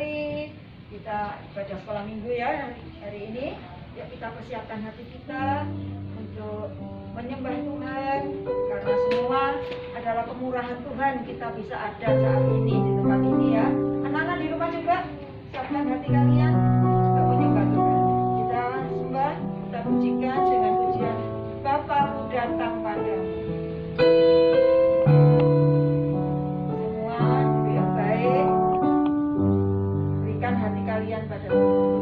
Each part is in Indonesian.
kembali kita ibadah sekolah minggu ya hari ini. Yuk kita persiapkan hati kita untuk menyembah Tuhan, karena semua adalah kemurahan Tuhan kita bisa ada saat ini di tempat ini ya. Anak-anak di rumah juga siapkan hati kalian untuk menyembah Tuhan. Kita sembah, kita pujikan dengan pujian Bapa Ku datang padamu. Semua yang baik, berikan hati kalian pada Tuhan.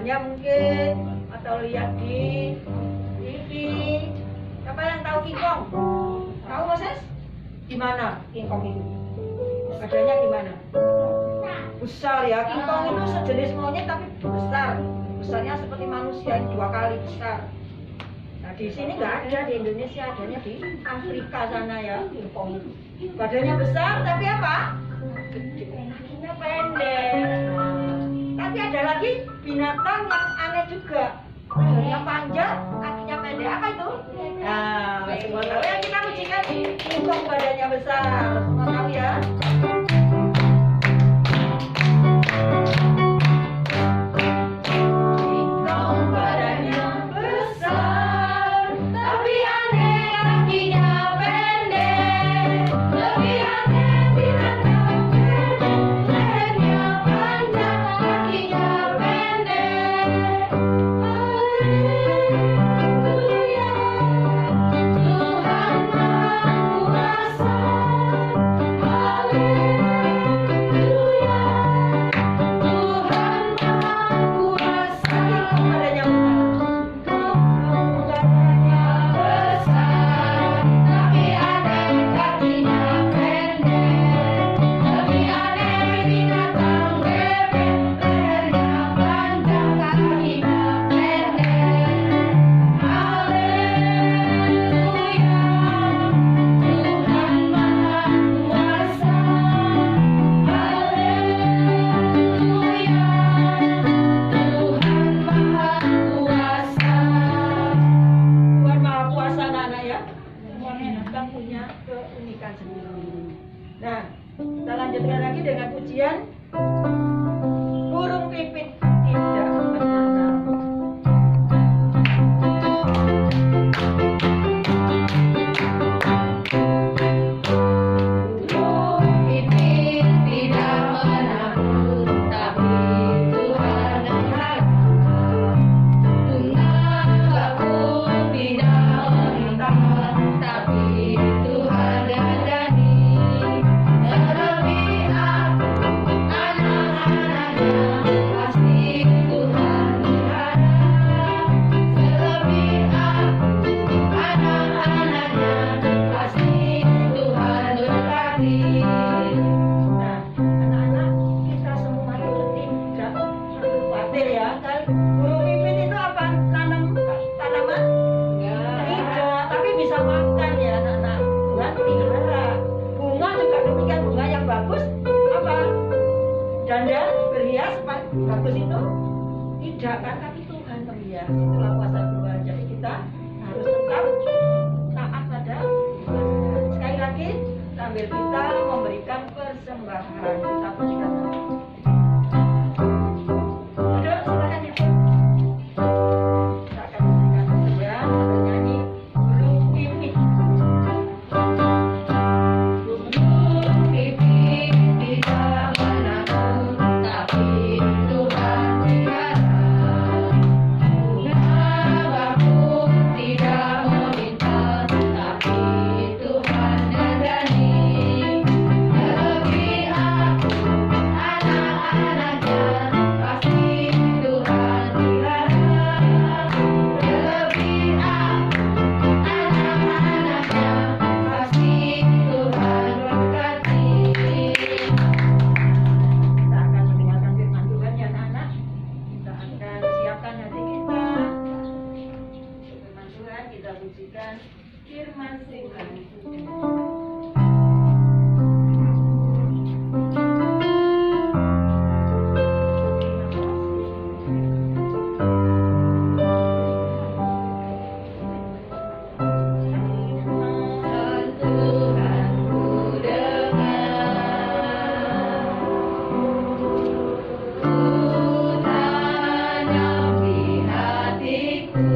Mungkin atau lihat di TV. Siapa yang tahu King Kong? Tahu Moses? Gimana King Kong itu? Badannya gimana? Besar ya. King Kong itu sejenis monyet tapi besar. Besarnya seperti manusia, 2 kali besar. Nah di sini nggak ada di Indonesia, adanya di Afrika sana ya King Kong itu. Badannya besar tapi apa? Gede. Kakinya pendek. Tapi ada lagi binatang yang aneh juga. Badannya panjang, kakinya pendek. Apa itu? Nah, semua tahu ya, kita pujikan King Kong badannya besar. Semua tahu ya. Hallelujah. gagal. Burung pipit itu apa? Nanam tanaman? Tidak, tapi bisa makan ya anak-anak. Tuhan pelihara. Bunga juga demikian, bunga yang bagus apa? Dandan berhias bagus itu? Tidak kan, tapi Tuhan menghias. Itulah kuasa Tuhan. Jadi kita harus tetap taat pada Tuhan. Sekali lagi sambil kita memberikan persembahan, kita berikan. Duduk, silakan ibu. Kita akan memberikan persembahan sambil nyanyi burung pipit. Burung pipit tidak menabur, tapi Tuhan pelihara. Bunga bakung tidak meminta, tapi Tuhan dandani. Lebih aku anak-anaknya, pasti Tuhan pelihara. Lebih aku anak-anaknya, pasti Tuhan berkati. Kita akan mendengarkan firman Tuhan ya anak-anak. Kita akan siapkan hati kita. Firman Tuhan kita pujikan firman Tuhan. Tuhanku dengar, ku tanam di hatiku,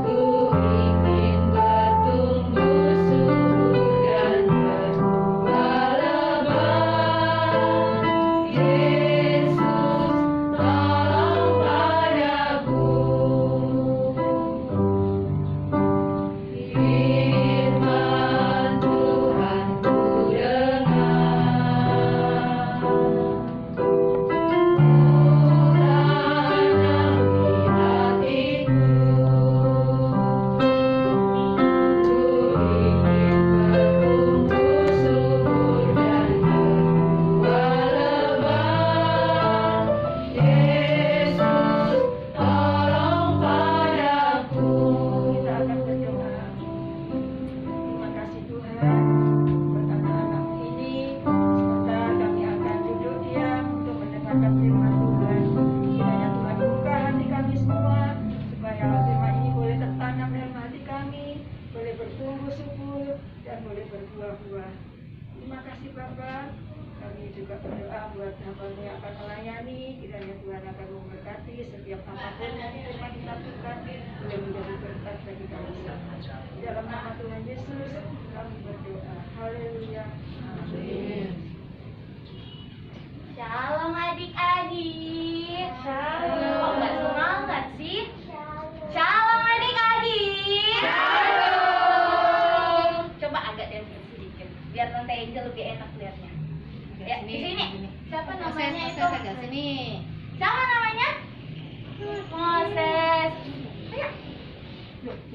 ku ingin bertumbuh subur dan berbuah lebat. Yesus tolong padaku. Firman Tuhan ku dengar, ku tanam di hatiku, ku ingin bertumbuh subur dan berbuah lebat. Yesus tolong padaku. Kita akan berdoa. Terima kasih Tuhan buat anak-anak ini. Sebentar kami akan duduk diam untuk mendengarkan firman Tuhan. Kiranya Tuhan buka hati kami semua, supaya firman ini boleh tertanam dalam hati kami, boleh bertumbuh subur dan boleh berbuah-buah. Terima kasih Bapa. Kami juga berdoa buat hamba-Mu yang akan melayani. Kiranya Tuhan akan memberkati setiap apapun yang firman kita lakukan, boleh menjadi berkat bagi kami semua. Di dalam nama Tuhan Yesus kami berdoa. Haleluya. Amin. Shalom adik-adik. Shalom. Kok nggak semangat sih? Shalom adik-adik. Shalom. Coba agak dempet sedikit, biar Tante Angel lebih enak lihatnya. Ya, di sini. Siapa namanya itu? Agak sini. Siapa namanya? Moses. Ayo.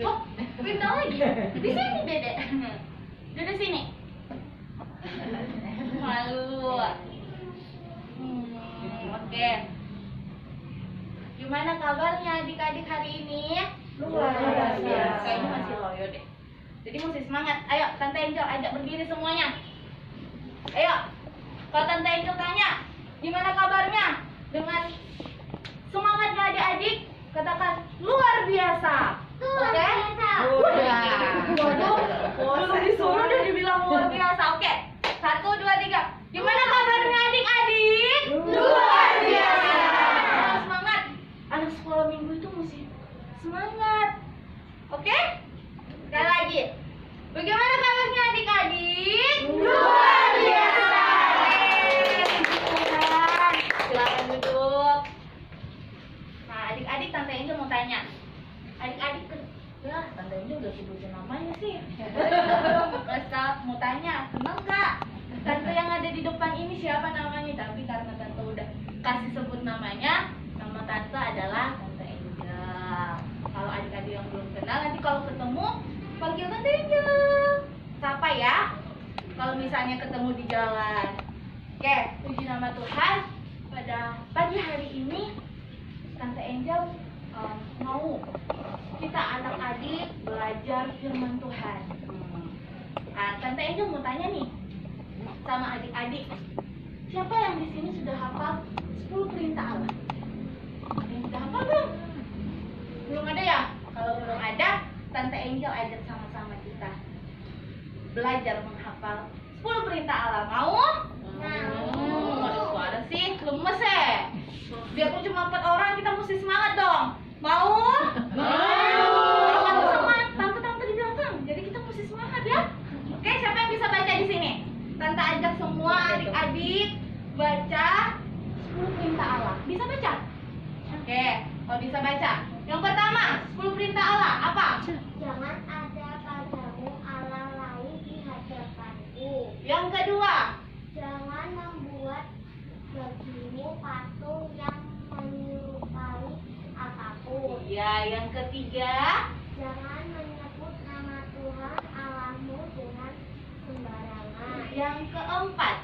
Oh, pindah lagi. Di sini, Dedek. Duduk sini. Malu. Oke. Gimana kabarnya adik-adik hari ini? Luar biasa. Kayaknya masih loyo deh. Jadi mesti semangat. Ayo, Tante Angel ajak berdiri semuanya. Ayo. Kalau Tante Angel tanya, gimana kabarnya? Dengan semangatnya adik-adik, katakan luar biasa. Oke? Waduh, belum disuruh udah dibilang luar biasa. Oke. 1, 2, 3. Gimana kabarnya adik-adik? Luar biasa. Semangat. Anak sekolah minggu itu mesti semangat. Oke? Sekali lagi. Bagaimana kabarnya adik-adik? Luar biasa. Silakan duduk. Nah, adik-adik Tante Angel mau tanya. Adik-adik ya, Tante Angel udah sebutin namanya sih. Masa mau tanya, kenal nggak? Tante yang ada di depan ini siapa namanya? Tapi karena Tante udah kasih sebut namanya, nama Tante adalah Tante Angel. Kalau adik-adik yang belum kenal, nanti kalau ketemu panggil Tante Angel. Sapa ya? Kalau misalnya ketemu di jalan. Oke, puji nama Tuhan. pada pagi hari ini Tante Angel mau kita anak-adik belajar firman Tuhan. Tante Angel mau tanya nih sama adik-adik, siapa yang di sini sudah hafal 10 perintah Allah? Ada yang sudah hafal belum? Belum ada ya? Kalau belum ada, Tante Angel ajak sama-sama kita belajar menghafal 10 perintah Allah. Mau? Ada suara sih, lemes ya. Biarpun cuma 4 orang, kita mesti semangat dong. Mau? Mau sama tante-tante di belakang. Jadi kita mesti semangat ya. Oke, siapa yang bisa baca di sini? Tante ajak semua adik-adik baca 10 perintah Allah. Bisa baca? Oke, kalau bisa baca. Yang pertama, 10 perintah Allah apa? Jangan ada padamu Allah lain di hadapanku. Yang kedua, Jangan membuat bagimu patung yang menyerupai apapun. ya yang ketiga, Jangan menyebut nama Tuhan Allahmu dengan sembarangan. yang keempat,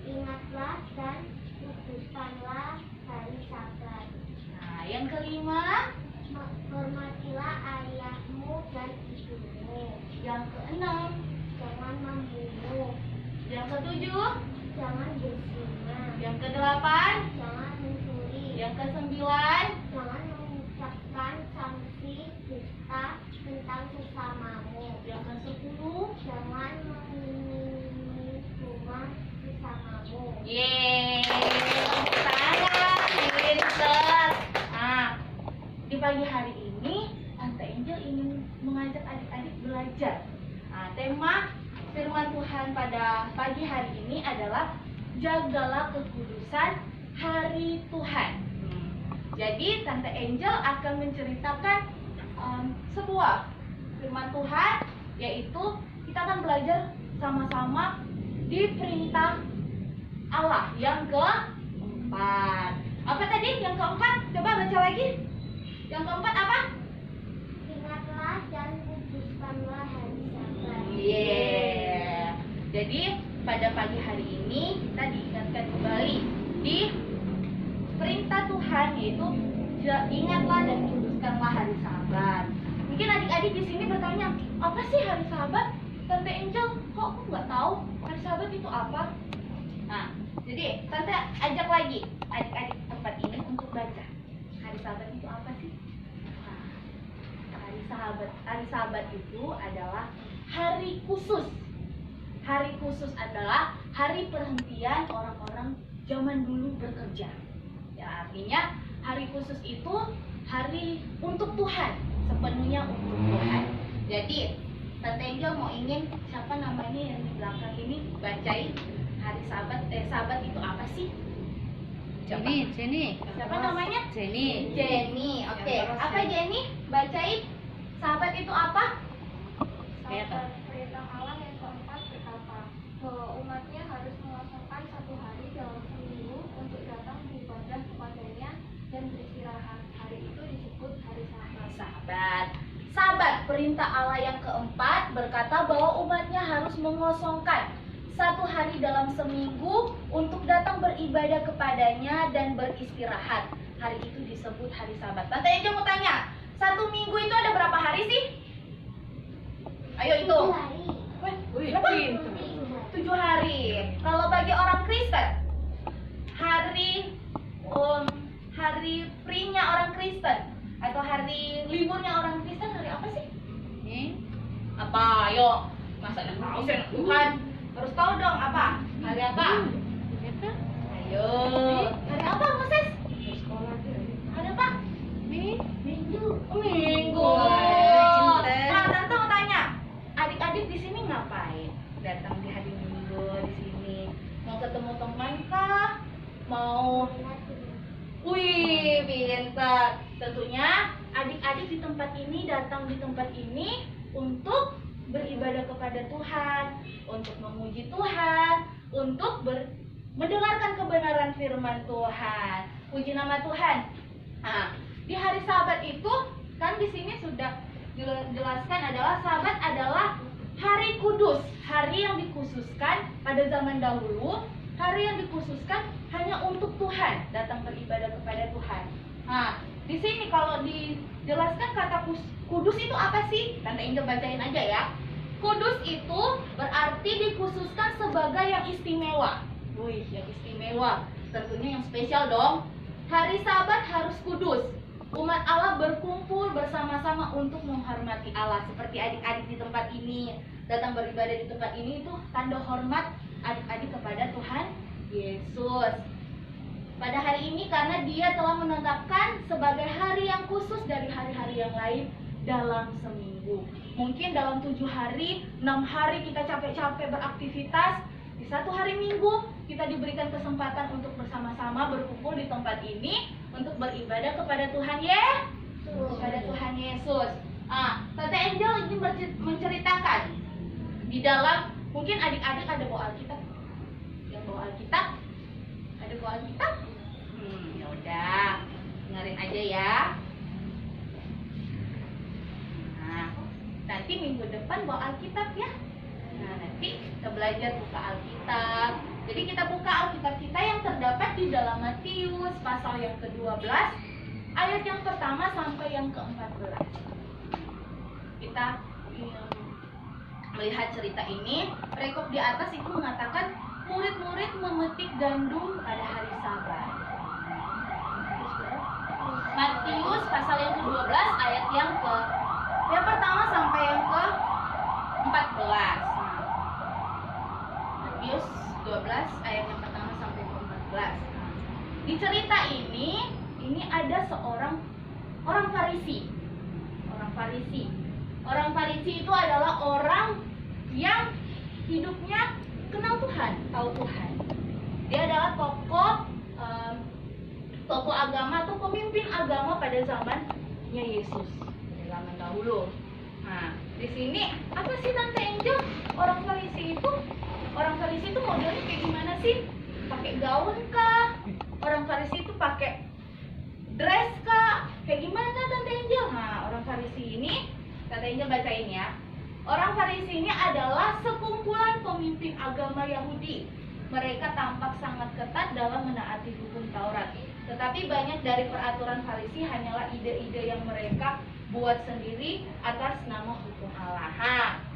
Ingatlah dan kuduskanlah hari Sabat. nah yang kelima, Hormatilah ayahmu dan ibumu. yang keenam, Jangan membunuh. yang ketujuh, Jangan berzina. yang kedelapan, Jangan mencuri. yang kesembilan, Jangan mengucapkan sanksi dusta tentang sesamamu. yang kesepuluh. Jangan menginginkan rumah sesamamu. Yeay, tepuk tangan, pinter. Nah, di pagi hari ini Tante Angel ingin mengajak adik-adik belajar. Nah, tema firman Tuhan pada pagi hari ini adalah jagalah kekudusan hari Tuhan. Jadi Tante Angel akan menceritakan sebuah firman Tuhan, yaitu kita akan belajar sama-sama di perintah Allah yang keempat. Apa tadi yang keempat? Coba baca lagi. Yang keempat apa? Ingatlah dan kuduskanlah hari Sabat. Yeah. Jadi pada pagi hari ini kita diingatkan kembali di perintah Tuhan, yaitu ingatlah dan kuduskanlah hari Sabat. Mungkin adik-adik di sini bertanya, apa sih hari Sabat? Tante Angel, kok aku nggak tahu hari Sabat itu apa? Nah, jadi Tante ajak lagi adik-adik tempat ini untuk baca. Hari Sabat itu apa sih? Nah, hari Sabat itu adalah hari khusus. Hari khusus adalah hari perhentian orang-orang zaman dulu bekerja. Ya, artinya hari khusus itu hari untuk Tuhan, sepenuhnya untuk Tuhan. Jadi, Tante Angel mau ingin siapa namanya yang di belakang ini bacain hari Sabat itu apa sih? Jenny. Siapa namanya? Jenny. Jenny. Oke. Yang terus, Apa Jenny. Jenny? Bacain. Sabat itu apa? Sabat perintah Allah yang keempat berkata bahwa umatnya harus mengosongkan satu hari dalam seminggu untuk datang beribadah kepadanya dan beristirahat. Hari itu disebut hari Sabat. Sabat. Sabat perintah Allah yang keempat berkata bahwa umatnya harus mengosongkan satu hari dalam seminggu untuk datang beribadah kepadanya dan beristirahat. Hari itu disebut hari Sabat. Tante Angel mau tanya, satu minggu itu ada berapa hari sih? Ayo hitung. Hari. Berapa? 7 hari. Kalau bagi orang Kristen, hari free-nya orang Kristen atau hari liburnya orang Kristen hari apa sih? Apa? Ayo. Masa ada tahu sih anak Tuhan? Harus tahu dong apa? Hari apa? Ayo. Hari apa, Moses? Hari apa? Minggu. Minggu. Nah, Tante mau tanya, adik-adik di sini ngapain? Datang di hari Minggu di sini? Mau ketemu teman kah? Mau? Wih, pintar. Tentunya adik-adik di tempat ini datang di tempat ini untuk beribadah kepada Tuhan, untuk memuji Tuhan, untuk mendengarkan kebenaran firman Tuhan. Puji nama Tuhan. Nah, di hari Sabat itu kan di sini sudah dijelaskan adalah Sabat adalah hari kudus, hari yang dikhususkan pada zaman dahulu, hari yang dikhususkan hanya untuk Tuhan. Tuhan, datang beribadah kepada Tuhan. Nah, di sini kalau dijelaskan kata kudus itu apa sih? Tante Angel bacain aja ya. Kudus itu berarti dikhususkan sebagai yang istimewa. Wih, yang istimewa. Tentunya yang spesial dong. Hari Sabat harus kudus. Umat Allah berkumpul bersama-sama untuk menghormati Allah. Seperti adik-adik di tempat ini datang beribadah di tempat ini, itu tanda hormat adik-adik kepada Tuhan Yesus. Pada hari ini karena Dia telah menetapkan sebagai hari yang khusus dari hari-hari yang lain dalam seminggu. Mungkin dalam 7 hari, 6 hari kita capek-capek beraktivitas. Di satu hari Minggu kita diberikan kesempatan untuk bersama-sama berkumpul di tempat ini untuk beribadah kepada Tuhan kepada Tuhan Yesus. Tante Angel ingin menceritakan di dalam, mungkin adik-adik ada bawa Alkitab. Yang bawa Alkitab? Ada bawa Alkitab? Ya udah, dengerin aja ya. Nah, nanti minggu depan bawa Alkitab ya. Nah, nanti kita belajar buka Alkitab. Jadi kita buka Alkitab kita yang terdapat di dalam Matius pasal yang ke-12 ayat yang pertama sampai yang ke-14. Kita melihat cerita ini, rekop di atas itu mengatakan murid-murid memetik gandum pada hari Sabat. Matius pasal yang ke-12 ayat yang pertama sampai yang ke-14. Matius 12 ayat yang pertama sampai ke-14. Di cerita ini ada seorang Farisi. Orang Farisi itu adalah orang yang hidupnya kenal Tuhan, tahu Tuhan. Dia adalah tokoh agama atau pemimpin agama pada zamannya Yesus, pada zaman dahulu. Nah, di sini apa sih Tante Angel? Orang Farisi itu modelnya kayak gimana sih? Pakai gaun kah? Orang Farisi itu pakai dress kah? Kayak gimana Tante Angel? Nah, orang Farisi ini, Tante Angel bacain ya. Orang Farisi ini adalah sekumpulan pemimpin agama Yahudi. Mereka tampak sangat ketat dalam menaati hukum Taurat. Tetapi banyak dari peraturan Farisi hanyalah ide-ide yang mereka buat sendiri atas nama hukum Allah.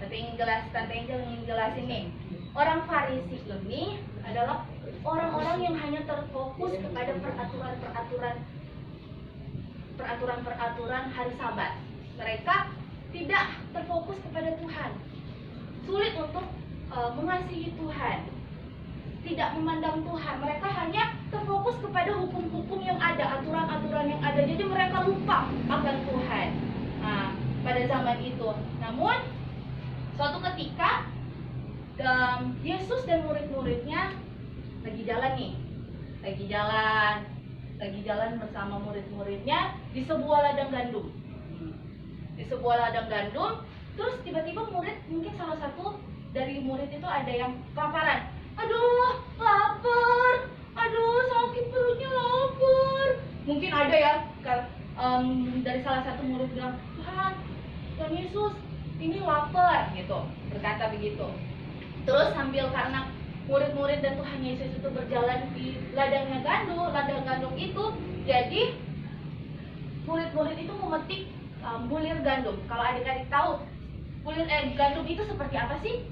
Tante Angel ingin jelasin nih. Orang Farisi ini adalah orang-orang yang hanya terfokus kepada peraturan hari Sabat. Mereka tidak terfokus kepada Tuhan. Sulit untuk mengasihi Tuhan. Tidak memandang Tuhan. Mereka hanya terfokus kepada hukum-hukum yang ada, aturan-aturan yang ada. Jadi mereka lupa akan Tuhan. Nah, pada zaman itu. Namun, suatu ketika Yesus dan murid-muridnya lagi jalan bersama murid-muridnya di sebuah ladang gandum. Terus tiba-tiba mungkin salah satu dari murid itu ada yang kelaparan. Aduh, lapar. Aduh, sakit perutnya, lapar. Mungkin ada ya dari salah satu murid bilang, Tuhan Yesus, ini lapar gitu, berkata begitu. Terus sambil karena murid-murid dan Tuhan Yesus itu berjalan di ladang gandum itu, jadi murid-murid itu memetik bulir gandum. Kalau adik-adik tahu gandum itu seperti apa sih?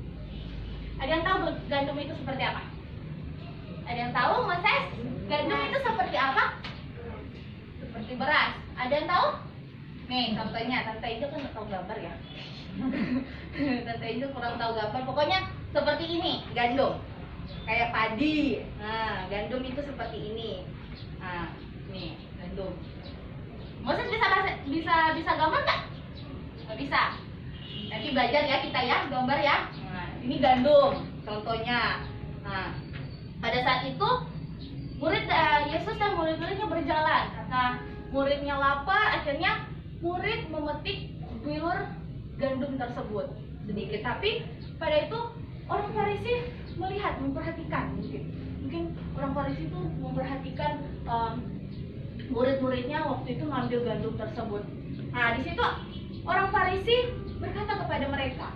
Ada yang tahu gandum itu seperti apa? Ada yang tahu, Moses? Gandum itu seperti apa? Seperti beras. Ada yang tahu? Nih contohnya, Tante Angel kan nggak tahu gambar ya. Tante Angel kurang tahu gambar. Pokoknya seperti ini, gandum. Kayak padi. Nah, gandum itu seperti ini. Nah, nih gandum. Moses bisa gambar nggak? Nggak bisa. Nanti belajar ya kita ya, gambar ya. Nah, ini gandum contohnya. Nah, pada saat itu Yesus dan murid-muridnya berjalan. Karena muridnya lapar, akhirnya murid memetik bulur gandum tersebut sedikit. Tapi pada itu orang Farisi memperhatikan mungkin orang Farisi itu memperhatikan murid-muridnya waktu itu ngambil gandum tersebut. Nah, di situ orang Farisi berkata kepada mereka,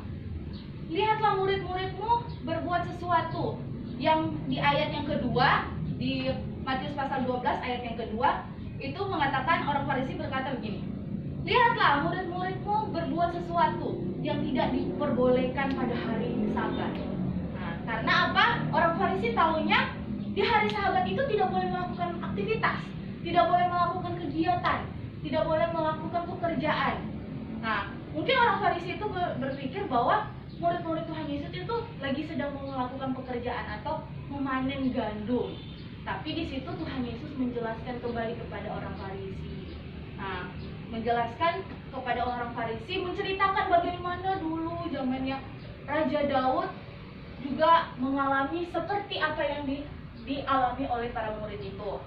lihatlah murid-muridmu berbuat sesuatu. Yang di ayat yang kedua di Matius pasal 12 ayat yang kedua itu mengatakan orang Farisi berkata begini, lihatlah murid-muridmu berbuat sesuatu yang tidak diperbolehkan pada hari Sabat. Nah, karena apa? Orang Farisi tahunya di hari Sabat itu tidak boleh melakukan aktivitas, tidak boleh melakukan kegiatan, tidak boleh melakukan pekerjaan. Nah, mungkin orang Farisi itu berpikir bahwa murid-murid Tuhan Yesus itu lagi sedang melakukan pekerjaan atau memanen gandum. Tapi di situ Tuhan Yesus menjelaskan kembali kepada orang Farisi. Nah, menjelaskan kepada orang Farisi, menceritakan bagaimana dulu zamannya Raja Daud juga mengalami seperti apa yang dialami oleh para murid itu.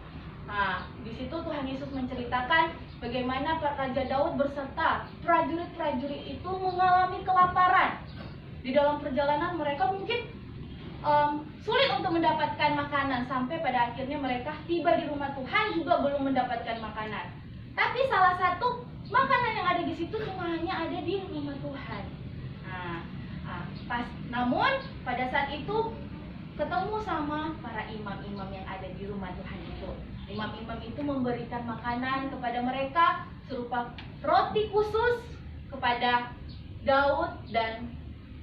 Nah, di situ Tuhan Yesus menceritakan bagaimana Raja Daud beserta prajurit-prajurit itu mengalami kelaparan. Di dalam perjalanan mereka mungkin sulit untuk mendapatkan makanan, sampai pada akhirnya mereka tiba di rumah Tuhan juga belum mendapatkan makanan. Tapi salah satu makanan yang ada di situ cuma hanya ada di rumah Tuhan. Namun pada saat itu ketemu sama para imam-imam yang ada di rumah Tuhan itu. Imam-imam itu memberikan makanan kepada mereka serupa roti khusus kepada Daud dan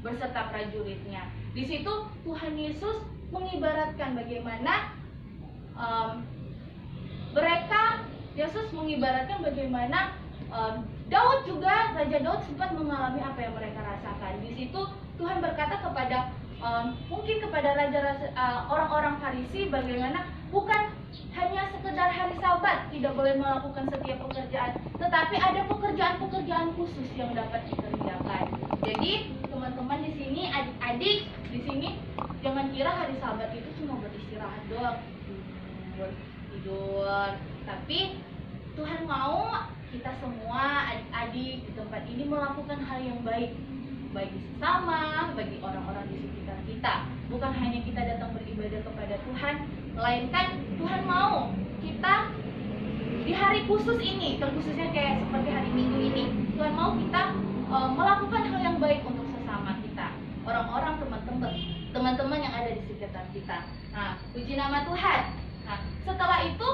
beserta prajuritnya. Di situ Tuhan Yesus mengibaratkan bagaimana Yesus mengibaratkan bagaimana Daud juga, Raja Daud sempat mengalami apa yang mereka rasakan. Di situ Tuhan berkata kepada mungkin kepada orang-orang Farisi bagaimana bukan hanya sekedar hari Sabat tidak boleh melakukan setiap pekerjaan, tetapi ada pekerjaan-pekerjaan khusus yang dapat dikerjakan. Jadi teman-teman di sini, adik-adik di sini, jangan kira hari Sabat itu cuma beristirahat doang, tidur. Tapi Tuhan mau kita semua adik-adik di tempat ini melakukan hal yang baik bagi sesama, bagi orang-orang di sekitar kita. Bukan hanya kita datang beribadah kepada Tuhan, melainkan Tuhan mau kita di hari khusus ini, terkhususnya kayak seperti hari Minggu ini, Tuhan mau kita melakukan hal yang baik untuk sesama kita, orang-orang, teman-teman yang ada di sekitar kita. Nah, puji nama Tuhan. Nah, setelah itu,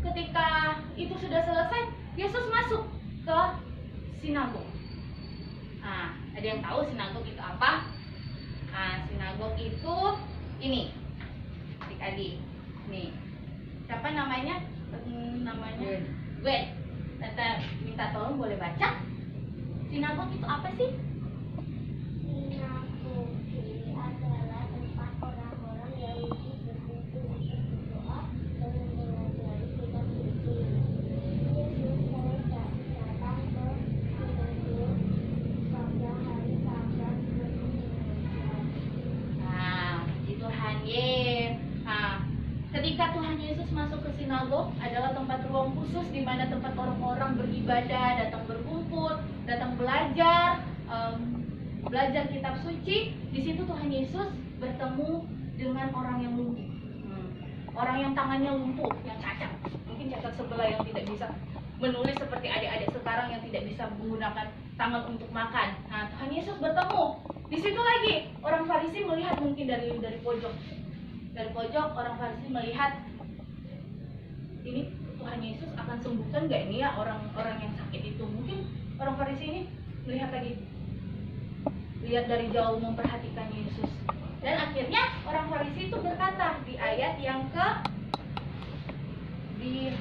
ketika itu sudah selesai, Yesus masuk ke sinagog. Nah, ada yang tahu sinagog itu apa? Nah, sinagog itu ini, adik-adik. Nih, siapa namanya? Namanya Gwen. Tante minta tolong boleh baca. Sinagog itu apa sih? Sinagog adalah tempat orang-orang Yahudi berkumpul untuk berdoa dan mempelajari kitab suci. Yesus datang ke sinagog pada hari Sabat bergereja. Nah, puji Tuhan ye. Nah, ketika Tuhan Yesus masuk ke sinagog adalah tempat ruang khusus di mana tempat orang-orang beribadah, datang berkumpul, datang belajar kitab suci. Di situ Tuhan Yesus bertemu dengan orang yang lumpuh, orang yang tangannya lumpuh, yang cacat, mungkin cacat sebelah yang tidak bisa menulis seperti adik-adik sekarang yang tidak bisa menggunakan tangan untuk makan. Nah, Tuhan Yesus bertemu. Di situ lagi orang Farisi melihat, mungkin dari pojok. Dari pojok orang Farisi melihat, ini Tuhan Yesus akan sembuhkan nggak ini ya orang-orang yang sakit itu. Mungkin orang Farisi ini melihat lagi, lihat dari jauh, memperhatikan Yesus. Dan akhirnya orang Farisi itu berkata di ayat yang ke-10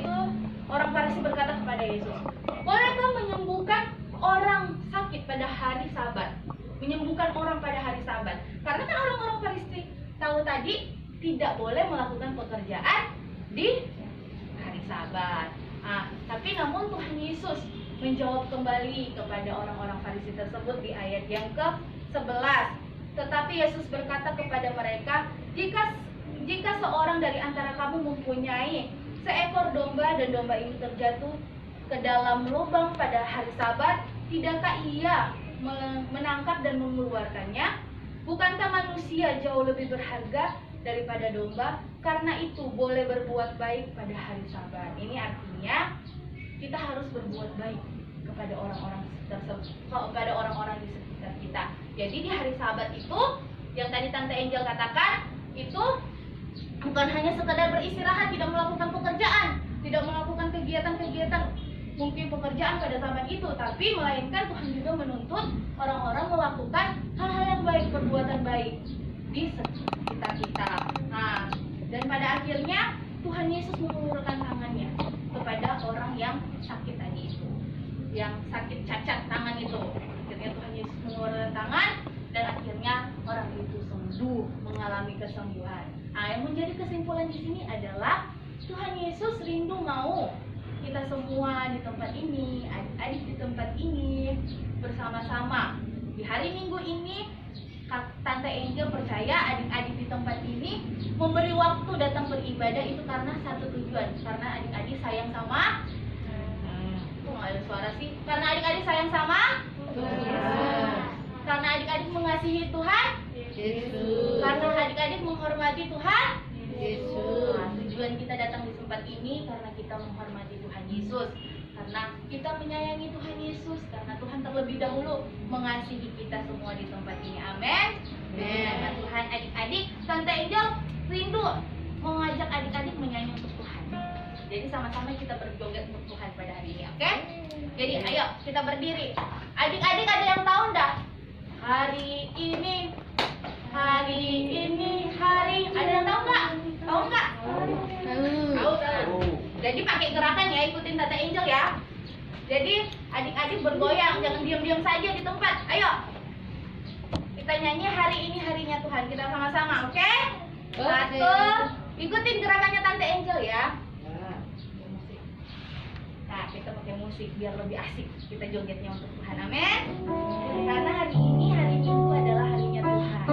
itu, orang Farisi berkata kepada Yesus, bolehkah menyembuhkan orang sakit pada hari Sabat? Menyembuhkan orang pada hari Sabat. Karena kan orang-orang Farisi tahu tadi tidak boleh melakukan pekerjaan di hari Sabat. Tapi namun Tuhan Yesus menjawab kembali kepada orang-orang Farisi tersebut di ayat yang ke-11. Tetapi Yesus berkata kepada mereka, jika seorang dari antara kamu mempunyai seekor domba dan domba ini terjatuh ke dalam lubang pada hari Sabat, tidakkah ia menangkap dan mengeluarkannya? Bukankah manusia jauh lebih berharga daripada domba? Karena itu boleh berbuat baik pada hari Sabat. Ini artinya kita harus berbuat baik kepada orang-orang di sekitar kita. Jadi di hari Sabat itu yang tadi Tante Angel katakan itu bukan hanya sekedar beristirahat, tidak melakukan pekerjaan, tidak melakukan kegiatan-kegiatan mungkin pekerjaan pada zaman itu, tapi melainkan Tuhan juga menuntut orang-orang melakukan hal-hal yang baik, perbuatan baik di sekitar kita. Nah, dan pada akhirnya Tuhan Yesus mengulurkan tangannya kepada orang yang sakit tadi itu, yang sakit cacat tangan itu. Akhirnya Tuhan Yesus mengulurkan tangan dan akhirnya orang itu sembuh, mengalami kesembuhan. Nah, yang menjadi kesimpulan di sini adalah Tuhan Yesus rindu mau kita semua di tempat ini, adik-adik di tempat ini bersama-sama. Di hari Minggu ini, Tante Angel percaya adik-adik di tempat ini memberi waktu datang beribadah itu karena satu tujuan, karena adik-adik sayang sama kok nggak ada suara sih? Karena adik-adik sayang sama karena adik-adik mengasihi Tuhan Yesus, karena adik-adik menghormati Tuhan Yesus. Nah, tujuan kita datang di tempat ini karena kita menghormati Tuhan Yesus, karena kita menyayangi Tuhan Yesus, karena Tuhan terlebih dahulu mengasihi kita semua di tempat ini. Amin. Dengan Tuhan, adik-adik, Tante Angel rindu mengajak adik-adik menyanyi untuk Tuhan. Jadi sama-sama kita berjoget untuk Tuhan pada hari ini, oke? Jadi ayo kita berdiri. Adik-adik ada yang tahu enggak? Hari ini, ada yang tahu nggak? Tahu nggak? Tahu. Jadi pakai gerakan ya, ikutin Tante Angel ya. Jadi adik-adik bergoyang, jangan diam-diam saja di tempat. Ayo, kita nyanyi hari ini harinya Tuhan. Kita sama-sama, oke? Satu, ikutin gerakannya Tante Angel ya. Nah, kita pakai musik biar lebih asik. Kita jogetnya untuk Tuhan, amin. Karena hari ini hari Minggu adalah harinya Tuhan.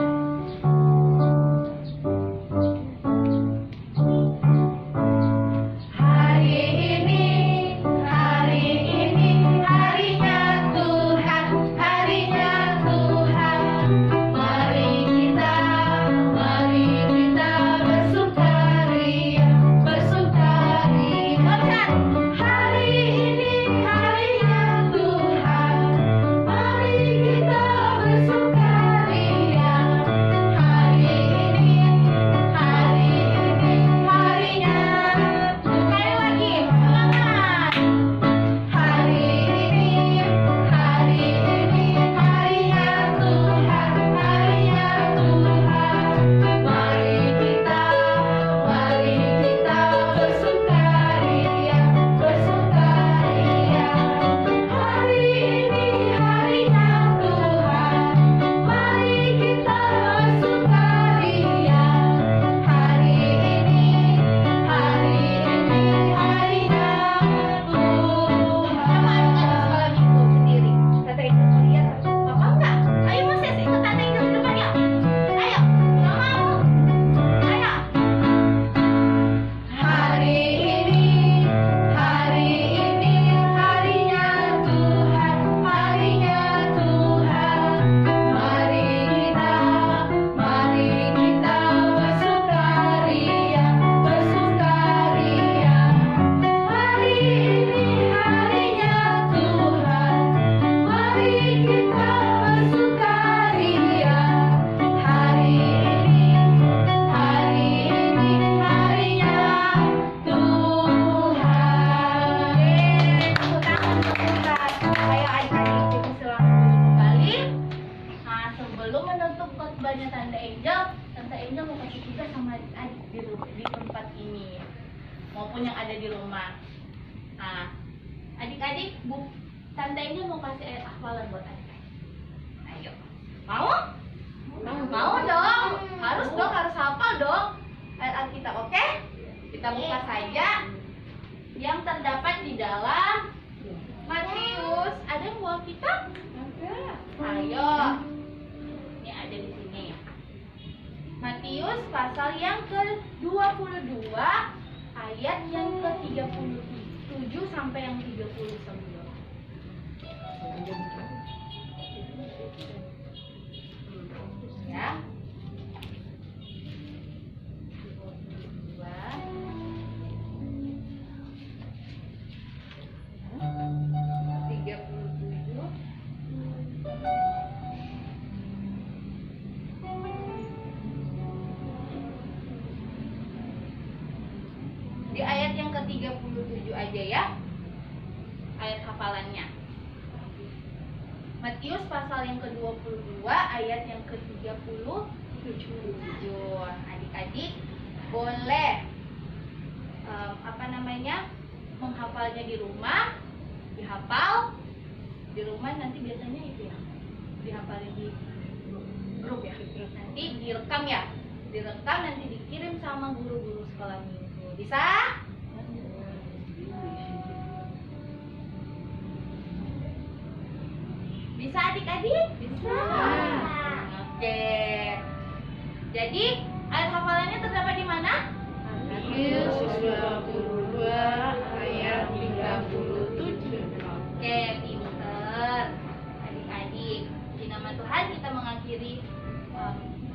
Maupun yang ada di rumah. Nah, adik-adik, Tante Angel mau kasih ayat hafalan buat adik-adik. Ayo, mau? Mau dong, harus hafal dong ayat Alkitab, oke? Kita buka saja yang terdapat di dalam Matius. Ada yang bawa kitab? Ayo, ini ada di sini. Matius pasal yang ke-22 ayat yang ke-37 sampai yang 39. Ya. 37. ke-37 aja ya. Ayat hafalannya. Matius pasal yang ke-22 ayat yang ke-37. Adik-adik boleh menghafalnya di rumah, dihafal di rumah, nanti biasanya itu ya dihafalin di grup ya, nanti direkam ya, direkam nanti dikirim sama guru-guru sekolah minggu. Bisa? Bisa adik-adik? Bisa. Oke. Jadi ayat hafalannya terdapat di mana? Matius 22 ayat 37. Oke, pinter adik-adik. Di nama Tuhan kita mengakhiri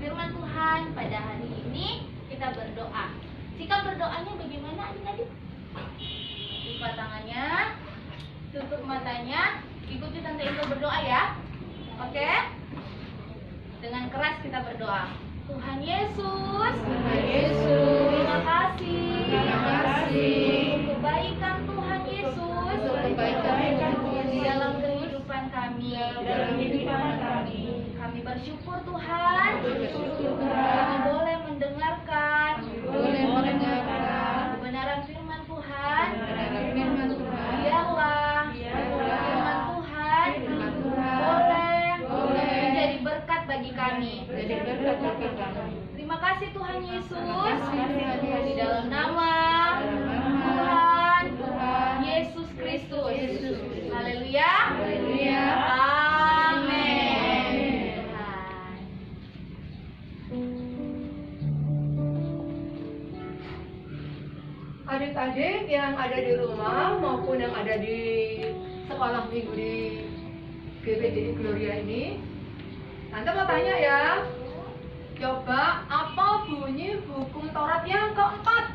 firman Tuhan pada hari ini. Kita berdoa. Sikap berdoanya bagaimana adik-adik? Buka tangannya, tutup matanya, ikuti Tante Indah berdoa ya. Oke? Dengan keras kita berdoa. Tuhan Yesus, terima kasih, untuk kebaikan Tuhan Yesus, di dalam kehidupan kami. Kami bersyukur Tuhan, kami boleh mendengarkan kebenaran firman Tuhan. Biarlah firman Tuhan boleh menjadi berkat bagi kami. Terima kasih Tuhan Yesus, di dalam nama Tuhan Yesus Kristus. Haleluya. Amin. Adik-adik yang ada di rumah maupun yang ada di sekolah minggu di GPDI Gloria ini, Tante mau tanya ya. Coba apa bunyi hukum Taurat yang keempat?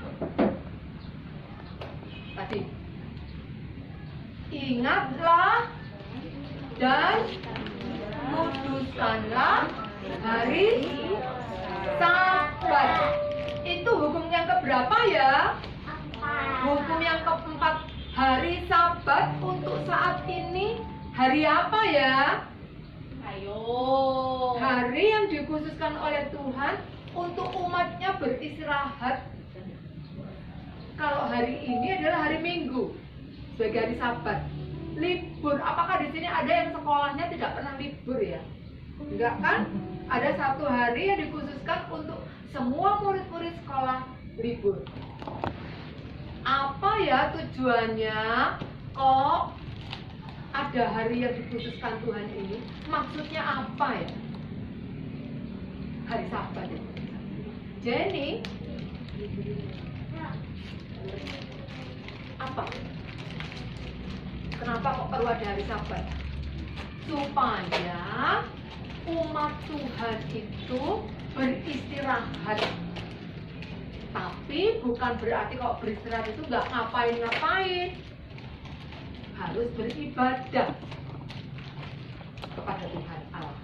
Tadi. Ingatlah dan kuduskanlah hari Sabat. Itu hukum yang keberapa ya? Hukum yang keempat, hari Sabat untuk saat ini hari apa ya? Ayo. Hari yang dikhususkan oleh Tuhan untuk umatnya beristirahat. Kalau hari ini adalah hari Minggu sebagai hari Sabat, libur. Apakah di sini ada yang sekolahnya tidak pernah libur ya? Enggak kan? Ada satu hari yang dikhususkan untuk semua murid-murid sekolah libur. Apa ya tujuannya kok ada hari yang dikhususkan Tuhan ini? Maksudnya apa ya? Hari Sabat itu. Jenny, apa? Kenapa kok perlu ada hari Sabat? Supaya umat Tuhan itu beristirahat. Tapi bukan berarti kalau beristirahat itu nggak ngapain-ngapain. Harus beribadah kepada Tuhan Allah.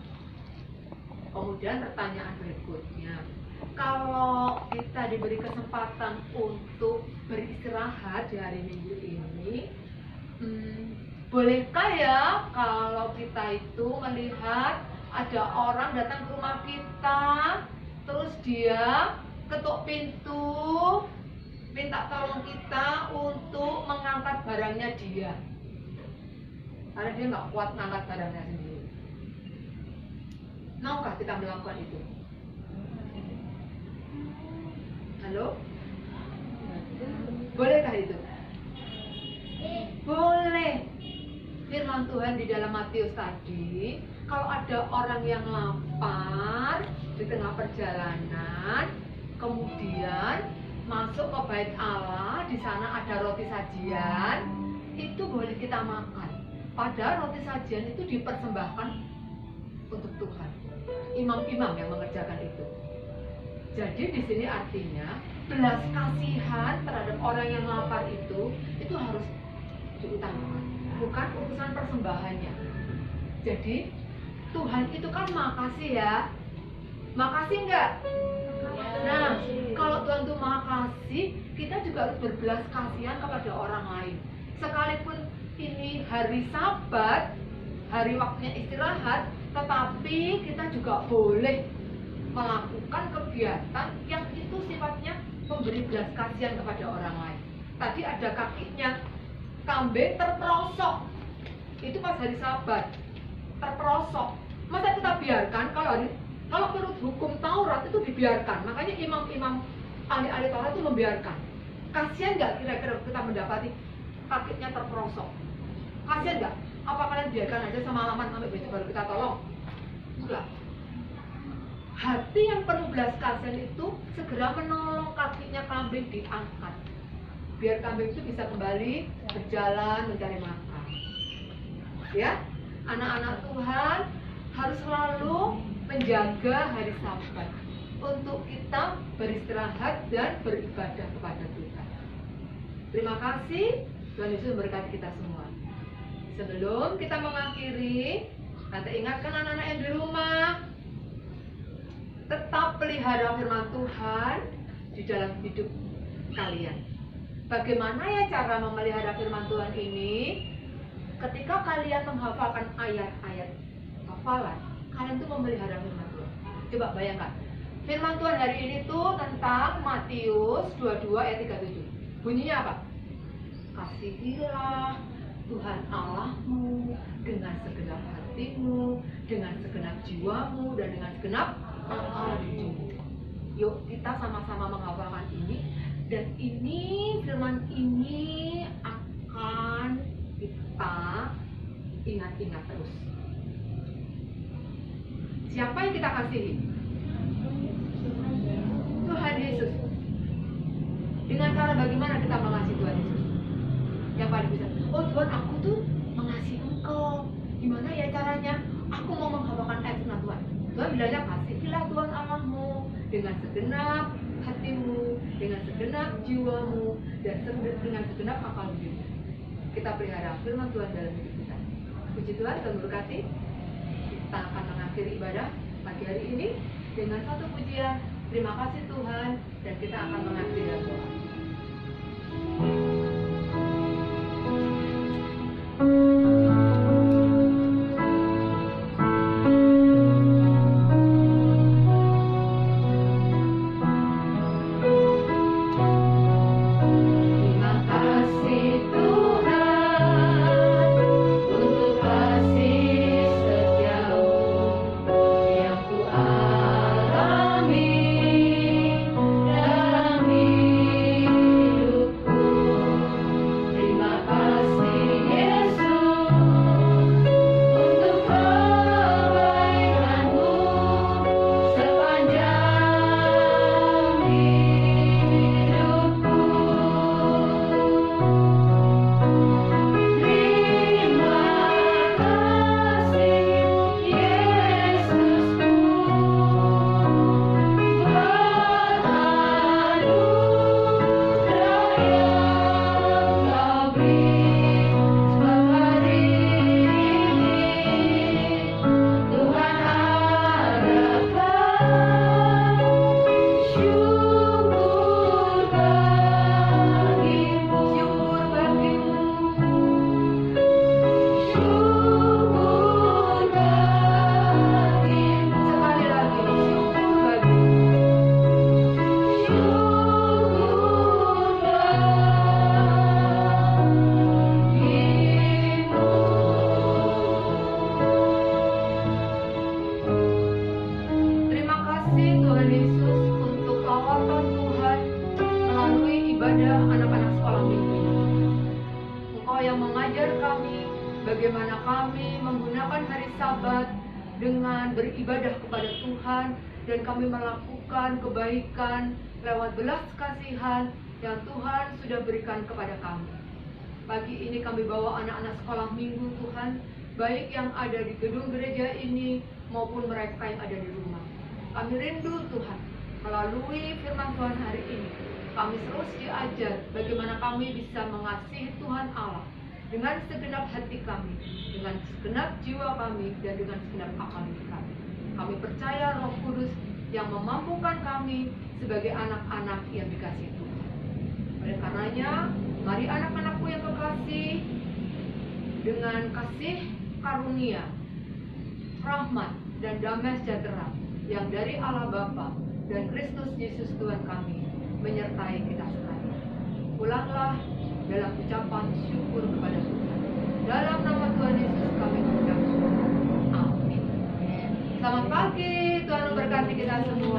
Kemudian pertanyaan berikutnya, kalau kita diberi kesempatan untuk beristirahat di hari Minggu ini, bolehkah ya kalau kita itu melihat ada orang datang ke rumah kita, terus dia ketuk pintu, minta tolong kita untuk mengangkat barangnya dia, karena dia nggak kuat mengangkat barangnya sendiri. Maukah kita melakukan itu? Halo? Bolehkah itu? Boleh. Firman Tuhan di dalam Matius tadi, kalau ada orang yang lapar di tengah perjalanan, kemudian masuk ke bait Allah, di sana ada roti sajian, itu boleh kita makan. Padahal roti sajian itu dipersembahkan untuk Tuhan. Imam-imam yang mengerjakan itu. Jadi di sini artinya belas kasihan terhadap orang yang lapar itu harus diutamakan, bukan urusan persembahannya. Jadi Tuhan itu kan makasih ya. Makasih enggak? Nah, kalau Tuhan itu makasih kasih, kita juga harus berbelas kasihan kepada orang lain. Sekalipun ini hari Sabat, hari waktunya istirahat, tetapi kita juga boleh melakukan kegiatan yang itu sifatnya memberi belas kasihan kepada orang lain. Tadi ada kakinya kambing terperosok, itu pas hari Sabat terperosok. Masa kita biarkan? Kalau menurut hukum Taurat itu dibiarkan. Makanya imam-imam ahli-ahli Taurat itu membiarkan. Kasihan nggak kira-kira kita mendapati kakinya terperosok? Kasihan nggak? Apa kalian biarkan aja semalaman sampai besok baru kita tolong? Enggak. Hati yang penuh belas kasihan itu segera menolong kakinya kambing diangkat, biar kambing itu bisa kembali berjalan mencari makan. Ya, anak-anak Tuhan harus selalu menjaga hari Sabat untuk kita beristirahat dan beribadah kepada Tuhan. Terima kasih, Tuhan Yesus memberkati kita semua. Sebelum kita mengakhiri, Tante ingatkan anak-anak yang di rumah, tetap pelihara firman Tuhan di dalam hidup kalian. Bagaimana ya cara memelihara firman Tuhan ini? Ketika kalian menghafalkan ayat-ayat hafalan, kalian tuh memelihara firman Tuhan. Coba bayangkan, firman Tuhan hari ini tuh tentang Matius 22 ayat 37. Bunyinya apa? Kasihilah Tuhan Allahmu dengan segenap hatimu, dengan segenap jiwamu, dan dengan segenap akalmu. Yuk kita sama-sama menghafalkan ini, dan ini firman ini akan kita ingat-ingat terus. Siapa yang kita kasihi? Tuhan Yesus. Dengan cara bagaimana kita mengasihi Tuhan Yesus? Yang paling bisa, oh Tuhan, aku tuh mengasihi Engkau. Gimana ya caranya? Aku mau menghafalkan ayat firman Tuhan. Tuhan bilangnya, kasihilah Tuhan Allahmu dengan segenap hatimu, dengan segenap jiwamu, dan dengan segenap akalmu. Kita pelihara firman Tuhan dalam hidup kita. Puji Tuhan, Tuhan berkati. Kita akan mengakhiri ibadah pagi hari ini dengan satu pujian. Terima kasih Tuhan, dan kita akan mengakhiri dengan doa. Bagaimana kami menggunakan hari Sabat dengan beribadah kepada Tuhan, dan kami melakukan kebaikan lewat belas kasihan yang Tuhan sudah berikan kepada kami. Pagi ini kami bawa anak-anak sekolah minggu Tuhan, baik yang ada di gedung gereja ini maupun mereka yang ada di rumah. Kami rindu Tuhan, melalui firman Tuhan hari ini, kami terus diajar bagaimana kami bisa mengasihi Tuhan Allah dengan segenap hati kami, dengan segenap jiwa kami, dan dengan segenap akal kami. Kami percaya Roh Kudus yang memampukan kami sebagai anak-anak yang dikasihi Tuhan. Oleh karenanya, mari anak-anakku yang kekasih, dengan kasih karunia, rahmat, dan damai sejahtera yang dari Allah Bapa dan Kristus Yesus Tuhan kami menyertai kita sekalian. Pulanglah dalam ucapan syukur kepada Tuhan. Dalam nama Tuhan Yesus kami mengucap syukur. Amin. Selamat pagi, Tuhan memberkati kita semua.